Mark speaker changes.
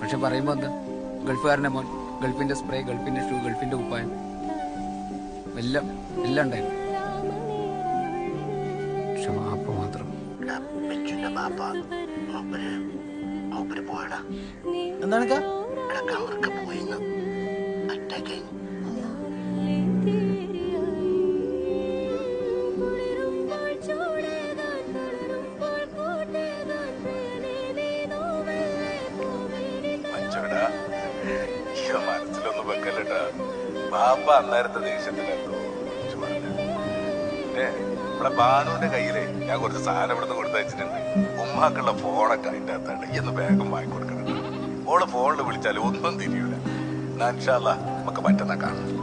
Speaker 1: പക്ഷെ പറയുമ്പോ എന്താ ഗൾഫുകാരന്റെ മോൻ, ഗൾഫിന്റെ സ്പ്രേ, ഗൾഫിന്റെ ഷൂ, ഗൾഫിന്റെ കുപ്പായം, എല്ലാം എല്ലാം ഉണ്ടായിരുന്നു. പക്ഷെ വാപ്പ മാത്രം
Speaker 2: എന്താണ്
Speaker 3: മനസ്സിലൊന്നും വെക്കല്ലട്ടാ. ബാപ്പ അന്നേരത്തെ ദേഷ്യത്തിലെന്തോ ഇവിടെ ബാനുവിന്റെ കയ്യില് ഞാൻ കുറച്ച് സാധനം ഇവിടുന്ന് കൊടുത്തയച്ചിട്ടുണ്ട്. ഉമ്മാക്കുള്ള ഫോണൊക്കെ അതിന്റെ അകത്താണ്. എന്ന് വേഗം വാങ്ങിക്കൊടുക്കണം. ഓള് ഫോണിൽ വിളിച്ചാലും ഒന്നും തിരിയൂല. ഇൻഷാ അല്ലാഹ് നമുക്ക് മറ്റന്നാ കാണാം.